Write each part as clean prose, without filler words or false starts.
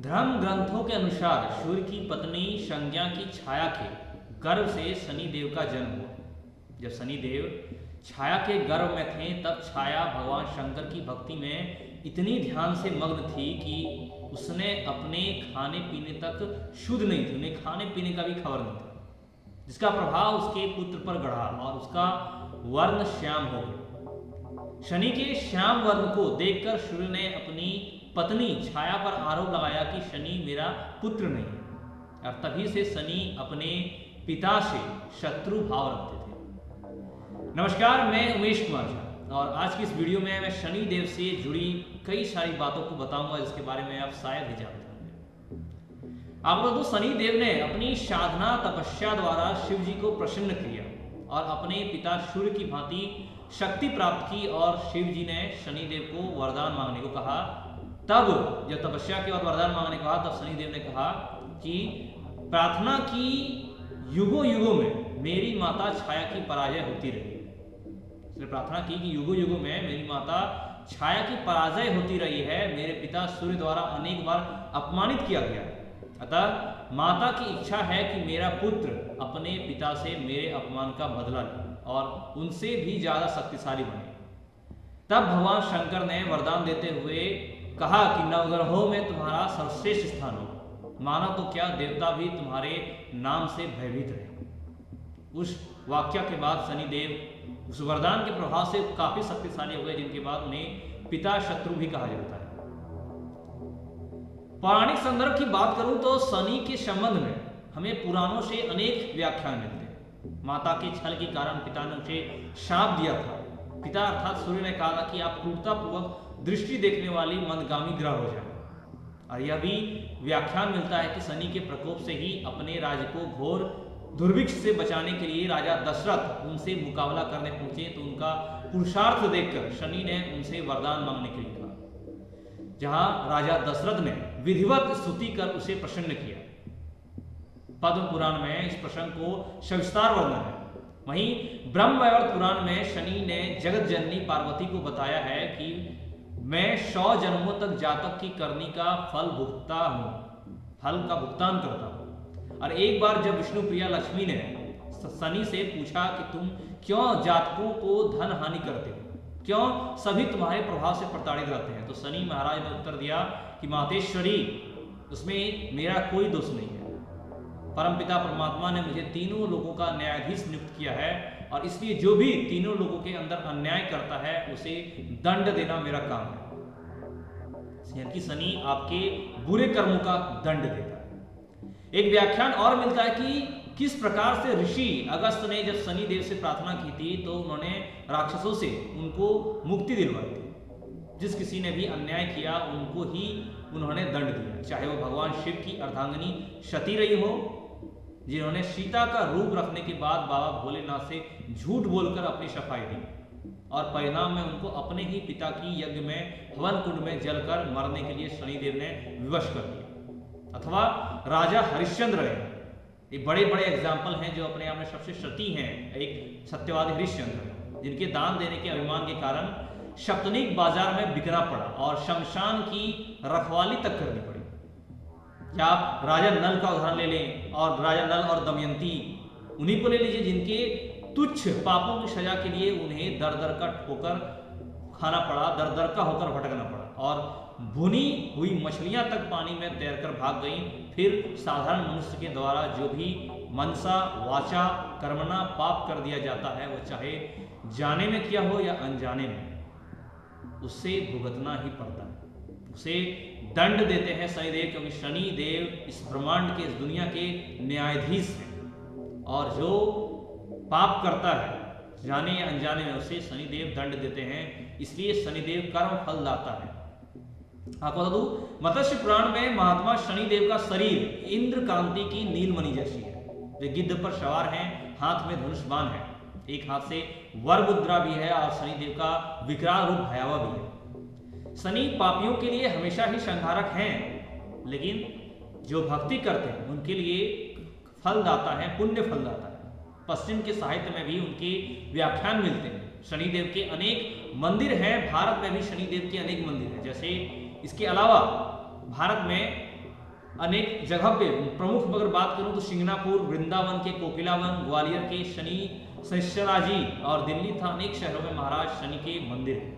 धर्म ग्रंथों के अनुसार सूर्य की पत्नी संज्ञा की छाया के गर्भ से शनि देव का जन्म हुआ। जब शनि देव छाया के गर्भ में थे तब छाया भगवान शंकर की भक्ति में इतनी ध्यान से मग्न थी कि उसने अपने खाने पीने तक शुद्ध नहीं थी, उन्हें खाने पीने का भी खबर नहीं था, जिसका प्रभाव उसके पुत्र पर गढ़ा और उसका वर्ण श्याम हो गया। शनि के श्याम वर्ण को देखकर सूर्य ने अपनी पत्नी छाया पर आरोप लगाया कि शनि मेरा पुत्र नहीं है, और तभी से शनि अपने पिता से शत्रु भाव रखते थे। नमस्कार, मैं उमेश कुमार झा और आज की इस वीडियो में मैं शनि देव से जुड़ी कई सारी बातों को बताऊंगा जिसके बारे में आप शायद ही जानते होंगे। आपको तो शनि देव ने अपनी साधना तपस्या द्वारा शिव जी को प्रसन्न किया और अपने पिता सूर्य की भांति शक्ति प्राप्त की, और शिव जी ने शनि देव को वरदान मांगने को कहा। तब जब तपस्या की और वरदान मांगने कहा तब शनि देव ने कहा कि प्रार्थना की युगों युगों में मेरी माता छाया की पराजय होती रही। इसने प्रार्थना की कि युगों युगों में मेरी माता छाया की पराजय होती रही है, मेरे पिता सूर्य द्वारा अनेक बार अपमानित किया गया, अतः माता की इच्छा है कि मेरा पुत्र अपने पिता से मेरे अपमान का बदला ले और उनसे भी ज्यादा शक्तिशाली बने। तब भगवान शंकर ने वरदान देते हुए कहा कि नवग्रहों में तुम्हारा सर्वश्रेष्ठ स्थान हो, माना तो क्या देवता भी तुम्हारे नाम से भयभीत रहे। उस वाक्य के बाद शनि देव उस वरदान के प्रभाव से काफी शक्तिशाली हो गए, जिनके बाद उन्हें पिता शत्रु भी कहा जाता है। पौराणिक संदर्भ की बात करूं तो शनि के संबंध में हमें पुराणों से अनेक व्याख्यान मिलते हैं। माता के छल के कारण पिता ने उसे शाप दिया था। पिता अर्थात सूर्य ने कहा कि आप क्रूरतापूर्वक दृष्टि देखने वाली मंदगामी ग्रह हो जाए, और यह भी व्याख्यान मिलता है कि शनि के प्रकोप से ही अपने राज्य को घोर दुर्भिक्ष से बचाने के लिए राजा दशरथ उनसे मुकाबला करने पहुंचे, तो उनका पुरुषार्थ देखकर शनि ने उनसे वरदान मांगने के लिए कहा, जहां राजा दशरथ ने विधिवत स्तुति कर उसे प्रसन्न किया। पद्म पुराण में इस प्रसंग को सविस्तार वर्णन है। वहीं ब्रह्मवैवर्त पुराण में शनि ने जगत जननी पार्वती को बताया है कि मैं 100 जन्मों तक जातक की करनी का फल भुगता हूँ, फल का भुगतान करता हूँ। और एक बार जब विष्णु प्रिया लक्ष्मी ने शनि से पूछा कि तुम क्यों जातकों को धन हानि करते हो, क्यों सभी तुम्हारे प्रभाव से प्रताड़ित रहते हैं, तो शनि महाराज ने उत्तर दिया कि मातेश्वरी, उसमें मेरा कोई दोष नहीं है। परमपिता परमात्मा ने मुझे तीनों लोगों का न्यायाधीश नियुक्त किया है, और इसलिए जो भी तीनों लोगों के अंदर अन्याय करता है उसे दंड देना मेरा काम है। कि शनि आपके बुरे कर्मों का दंड देता है। एक व्याख्यान और मिलता है कि किस प्रकार से ऋषि अगस्त ने जब शनि देव से प्रार्थना की थी तो उन्होंने राक्षसों से उनको मुक्ति दिलवाई थी। जिस किसी ने भी अन्याय किया उनको ही उन्होंने दंड दिया, चाहे वो भगवान शिव की अर्धांगिनी सती रही हो, जिन्होंने सीता का रूप रखने के बाद बाबा भोलेनाथ से झूठ बोलकर अपनी सफाई दी, और परिणाम में उनको अपने ही पिता की यज्ञ में हवन कुंड में जलकर मरने के लिए शनिदेव ने विवश कर दिया। अथवा राजा हरिश्चंद्र रहे, ये बड़े बड़े एग्जाम्पल हैं जो अपने आप में सबसे सती हैं। एक सत्यवादी हरिश्चंद्र, जिनके दान देने के अभिमान के कारण शक्तनिक बाजार में बिकना पड़ा और शमशान की रखवाली तक करनी पड़ी। या आप राजा नल का उदाहरण ले लें, और राजा नल और दमयंती उन्हीं को ले लीजिए, जिनके तुच्छ पापों की सजा के लिए उन्हें दर दर का ठोकर खाना पड़ा, दर दर का होकर भटकना पड़ा, और भुनी हुई मछलियां तक पानी में तैरकर भाग गईं। फिर साधारण मनुष्य के द्वारा जो भी मनसा वाचा कर्मणा पाप कर दिया जाता है, वो चाहे जाने में किया हो या अनजाने में, उससे भुगतना ही पड़ता है, उसे दंड देते हैं शनिदेव, क्योंकि शनि देव इस ब्रह्मांड के, इस दुनिया के न्यायाधीश हैं, और जो पाप करता है जाने या अनजाने में उसे शनिदेव दंड देते हैं। इसलिए शनिदेव कर्म फल दाता है। आपको बता दूं, मत्स्य पुराण में महात्मा शनिदेव का शरीर इंद्र कांति की नीलमणि जैसी है। वे गिद्ध पर सवार हैं, हाथ में धनुष बाण है, एक हाथ से वर मुद्रा भी है, और शनिदेव का विकराल रूप भयावह भी है। शनि पापियों के लिए हमेशा ही संहारक हैं, लेकिन जो भक्ति करते हैं उनके लिए फलदाता है, पुण्य फलदाता है। पश्चिम के साहित्य में भी उनके व्याख्यान मिलते हैं। शनिदेव के अनेक मंदिर हैं, भारत में भी शनिदेव के अनेक मंदिर हैं। जैसे इसके अलावा भारत में अनेक जगह पे प्रमुख अगर बात करूं तो सिंगनापुर, वृंदावन के कोकिलावन, ग्वालियर के शनि सहस्त्राजी और दिल्ली था, अनेक शहरों में महाराज शनि के मंदिर हैं।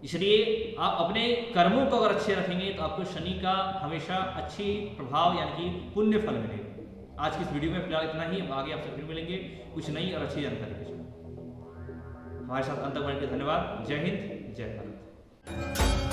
इसलिए आप अपने कर्मों को अगर अच्छे रखेंगे तो आपको शनि का हमेशा अच्छी प्रभाव यानी कि पुण्य फल मिलेगा। आज की इस वीडियो में फिलहाल इतना ही, हम आगे आपसे फिर मिलेंगे कुछ नई और अच्छी जानकारी के साथ। हमारे साथ अंत तक बढ़ने के लिए धन्यवाद। जय हिंद, जय भारत।